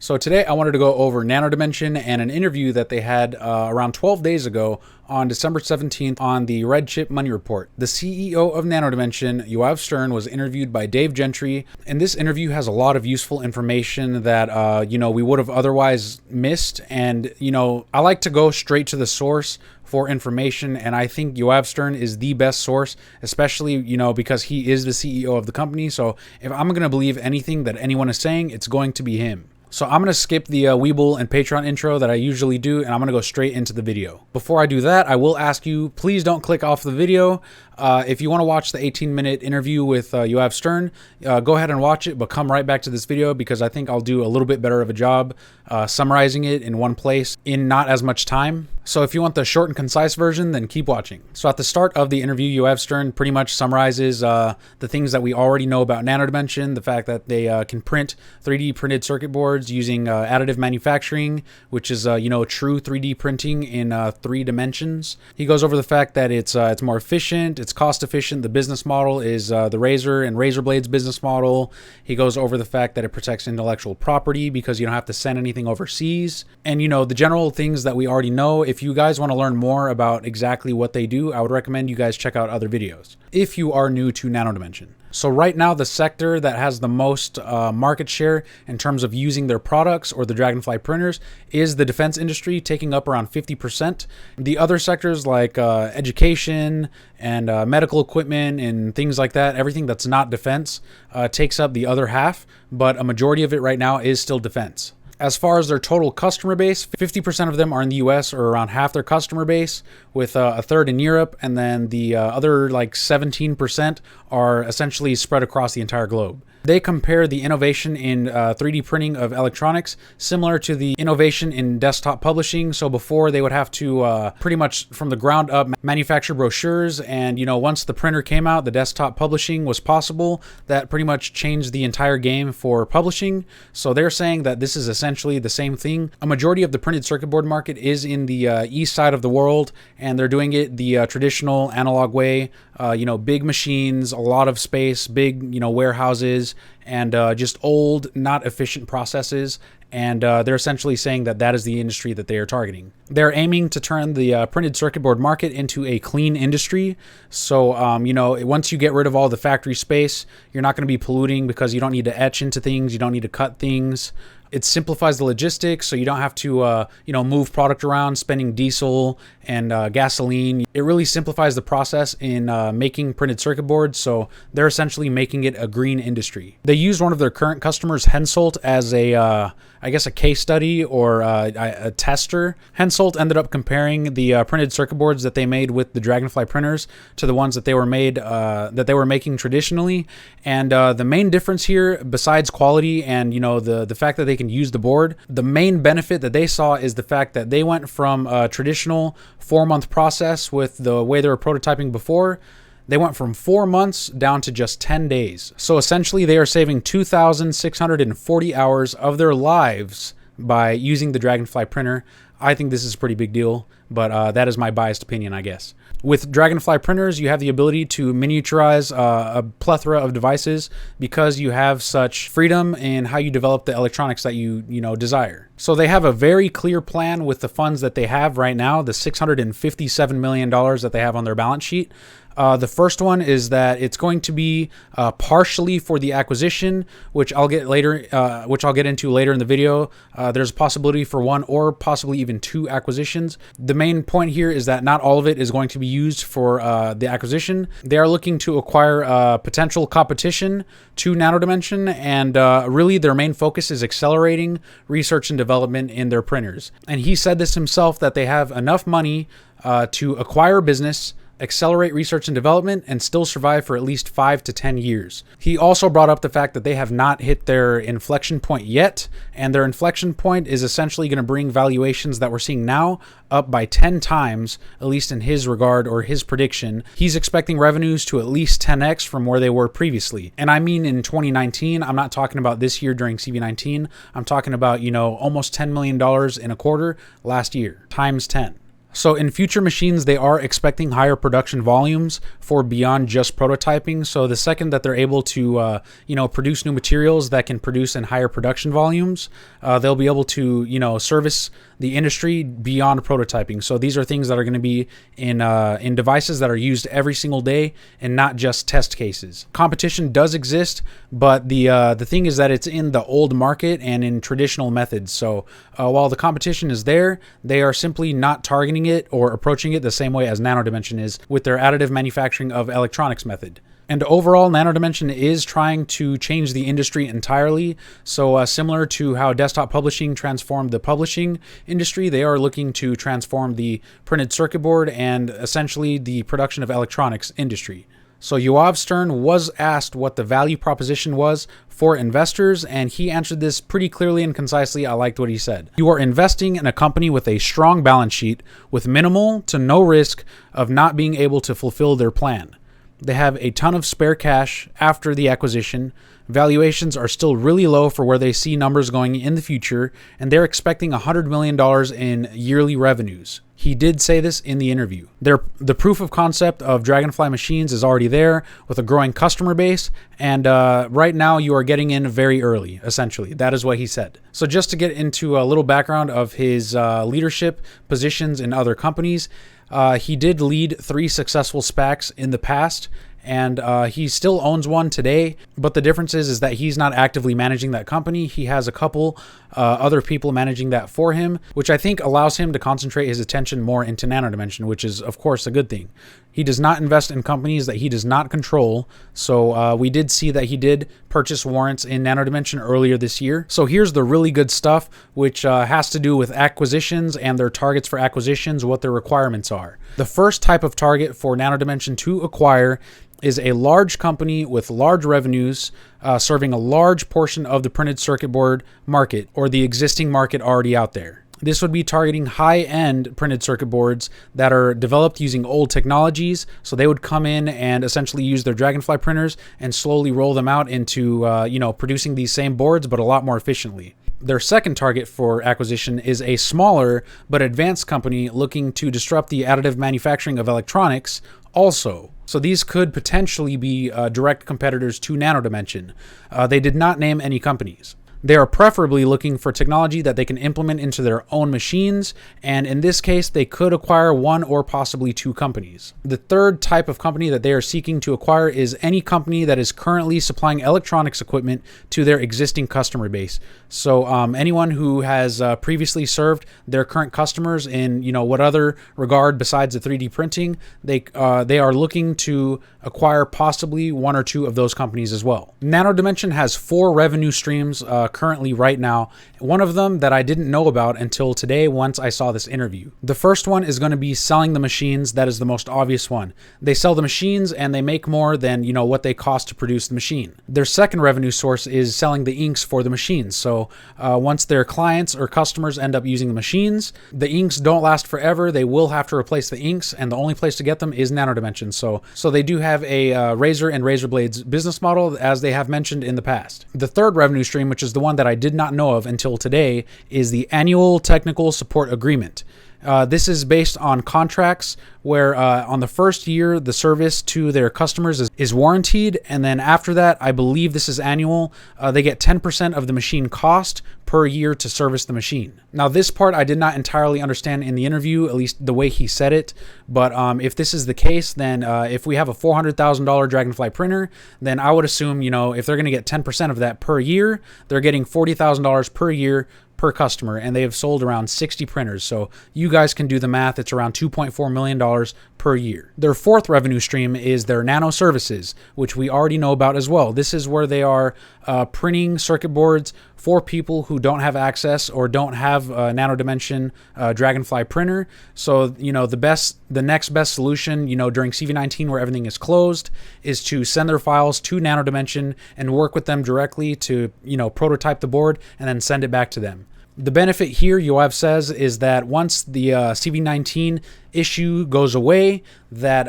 So today I wanted to go over Nano Dimension and an interview that they had around 12 days ago on December 17th on the Red Chip Money Report. The CEO of Nano Dimension, Yoav, was interviewed by Dave Gentry, and this interview has a lot of useful information that we would have otherwise missed. And I like to go straight to the source for information, and I think Yoav is the best source, especially because he is the CEO of the company. So if I'm going to believe anything that anyone is saying, it's going to be him. So I'm going to skip the WEBULL and Patreon intro that I usually do, and I'm going to go straight into the video. Before I do that, I will ask you, please don't click off the video. If you want to watch the 18-minute interview with Yoav, go ahead and watch it, but come right back to this video because I think I'll do a little bit better of a job summarizing it in one place in not as much time. So if you want the short and concise version, then keep watching. So at the start of the interview, Yoav pretty much summarizes the things that we already know about Nano Dimension, the fact that they can print 3D printed circuit boards using additive manufacturing, which is true 3D printing in 3 dimensions. He goes over the fact that it's more efficient, it's cost efficient. The business model is the Razer and Razer Blades business model. He goes over the fact that it protects intellectual property because you don't have to send anything overseas. And the general things that we already know. If you guys want to learn more about exactly what they do, I would recommend you guys check out other videos if you are new to Nano Dimension. So right now, the sector that has the most market share in terms of using their products or the Dragonfly printers is the defense industry, taking up around 50%. The other sectors like education and medical equipment and things like that, everything that's not defense, takes up the other half, but a majority of it right now is still defense. As far as their total customer base, 50% of them are in the US, or around half their customer base, with a third in Europe, and then the other 17% are essentially spread across the entire globe. They compare the innovation in 3D printing of electronics similar to the innovation in desktop publishing. So before, they would have to pretty much from the ground up manufacture brochures, and once the printer came out, the desktop publishing was possible. That pretty much changed the entire game for publishing. So they're saying that this is essentially the same thing. A majority of the printed circuit board market is in the east side of the world, and they're doing it the traditional analog way. Big machines, a lot of space, big warehouses, and just old, not efficient processes. And they're essentially saying that that is the industry that they are targeting. They're aiming to turn the printed circuit board market into a clean industry. So, once you get rid of all the factory space, you're not going to be polluting because you don't need to etch into things. You don't need to cut things. It simplifies the logistics, so you don't have to, move product around, spending diesel and gasoline. It really simplifies the process in making printed circuit boards, so they're essentially making it a green industry. They used one of their current customers, Hensoldt, as a case study or a tester. Hensoldt ended up comparing the printed circuit boards that they made with the Dragonfly printers to the ones that they were making traditionally. And the main difference here, besides quality and the fact that they can use the board, the main benefit that they saw is the fact that they went from a traditional 4-month process with the way they were prototyping before. They went from 4 months down to just 10 days. So essentially, they are saving 2,640 hours of their lives by using the Dragonfly printer. I think this is a pretty big deal, but that is my biased opinion, I guess. With Dragonfly printers, you have the ability to miniaturize a plethora of devices because you have such freedom in how you develop the electronics that you desire. So they have a very clear plan with the funds that they have right now, the $657 million that they have on their balance sheet. The first one is that it's going to be partially for the acquisition, which I'll get into later in the video. There's a possibility for 1 or possibly even 2 acquisitions. The main point here is that not all of it is going to be used for the acquisition. They are looking to acquire potential competition to Nano Dimension, and really their main focus is accelerating research and development in their printers. And he said this himself, that they have enough money to acquire business, accelerate research and development, and still survive for at least 5 to 10 years. He also brought up the fact that they have not hit their inflection point yet, and their inflection point is essentially going to bring valuations that we're seeing now up by 10 times, at least in his regard or his prediction. He's expecting revenues to at least 10x from where they were previously. And I mean in 2019, I'm not talking about this year during CV19. I'm talking about, almost $10 million in a quarter last year, times 10. So in future machines, they are expecting higher production volumes for beyond just prototyping. So the second that they're able to, produce new materials that can produce in higher production volumes, they'll be able to, service the industry beyond prototyping. So these are things that are going to be in devices that are used every single day and not just test cases. Competition does exist, but the thing is that it's in the old market and in traditional methods. So while the competition is there, they are simply not targeting it or approaching it the same way as Nano Dimension is with their additive manufacturing of electronics method. And overall, Nano Dimension is trying to change the industry entirely. So similar to how desktop publishing transformed the publishing industry, they are looking to transform the printed circuit board and essentially the production of electronics industry. So Yoav Stern was asked what the value proposition was for investors, and he answered this pretty clearly and concisely. I liked what he said. You are investing in a company with a strong balance sheet with minimal to no risk of not being able to fulfill their plan. They have a ton of spare cash after the acquisition. Valuations are still really low for where they see numbers going in the future, and they're expecting $100 million in yearly revenues. He did say this in the interview. The proof of concept of Dragonfly machines is already there with a growing customer base, and right now you are getting in very early, essentially. That is what he said. So just to get into a little background of his leadership positions in other companies, he did lead 3 successful SPACs in the past, and he still owns one today, but the difference is that he's not actively managing that company. He has a couple other people managing that for him, which I think allows him to concentrate his attention more into Nano Dimension, which is, of course, a good thing. He does not invest in companies that he does not control, so we did see that he did purchase warrants in Nano Dimension earlier this year. So here's the really good stuff, which has to do with acquisitions and their targets for acquisitions, what their requirements are. The first type of target for Nano Dimension to acquire is a large company with large revenues serving a large portion of the printed circuit board market or the existing market already out there. This would be targeting high-end printed circuit boards that are developed using old technologies. So they would come in and essentially use their Dragonfly printers and slowly roll them out into, producing these same boards, but a lot more efficiently. Their second target for acquisition is a smaller but advanced company looking to disrupt the additive manufacturing of electronics also. So these could potentially be direct competitors to Nano Dimension. They did not name any companies. They are preferably looking for technology that they can implement into their own machines, and in this case, they could acquire 1 or possibly 2 companies. The third type of company that they are seeking to acquire is any company that is currently supplying electronics equipment to their existing customer base. So anyone who has previously served their current customers in what other regard besides the 3D printing, they are looking to acquire possibly 1 or 2 of those companies as well. Nano Dimension has 4 revenue streams currently right now. One of them that I didn't know about until today once I saw this interview. The first one is going to be selling the machines. That is the most obvious one. They sell the machines and they make more than what they cost to produce the machine. Their second revenue source is selling the inks for the machines. So once their clients or customers end up using the machines, the inks don't last forever. They will have to replace the inks, and the only place to get them is Nano Dimension. So they do have a razor and razor blades business model, as they have mentioned in the past. The third revenue stream, which is the one that I did not know of until today, is the annual technical support agreement. This is based on contracts where on the first year, the service to their customers is warranted. And then after that, I believe this is annual, they get 10% of the machine cost per year to service the machine. Now, this part I did not entirely understand in the interview, at least the way he said it. But if this is the case, then if we have a $400,000 Dragonfly printer, then I would assume, if they're going to get 10% of that per year, they're getting $40,000 per year per customer, and they have sold around 60 printers. So you guys can do the math. It's around $2.4 million per year. Their fourth revenue stream is their Nano services, which we already know about as well. This is where they are printing circuit boards for people who don't have access or don't have a Nano Dimension Dragonfly printer. So, the next best solution, during CV19 where everything is closed, is to send their files to Nano Dimension and work with them directly to, prototype the board and then send it back to them. The benefit here, Yoav says, is that once the CV19 issue goes away, that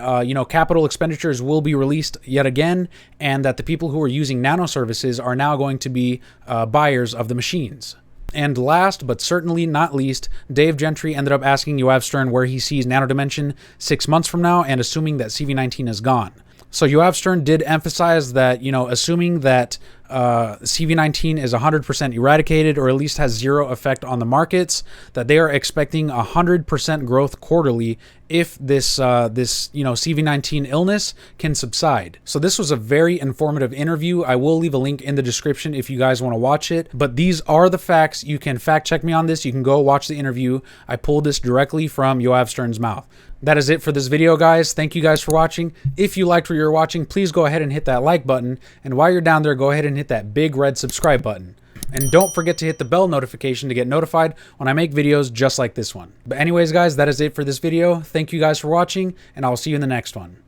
capital expenditures will be released yet again, and that the people who are using Nano services are now going to be buyers of the machines. And last but certainly not least, Dave Gentry ended up asking Yoav Stern where he sees Nano Dimension 6 months from now, and assuming that CV19 is gone. So Yoav Stern did emphasize that, assuming that CV19 is 100% eradicated, or at least has zero effect on the markets, that they are expecting 100% growth quarterly if this CV19 illness can subside. So this was a very informative interview. I will leave a link in the description if you guys want to watch it. But these are the facts. You can fact check me on this. You can go watch the interview. I pulled this directly from Yoav Stern's mouth. That is it for this video, guys. Thank you guys for watching. If you liked what you're watching, please go ahead and hit that like button. And while you're down there, go ahead and hit that big red subscribe button. And don't forget to hit the bell notification to get notified when I make videos just like this one. But anyways, guys, that is it for this video. Thank you guys for watching, and I'll see you in the next one.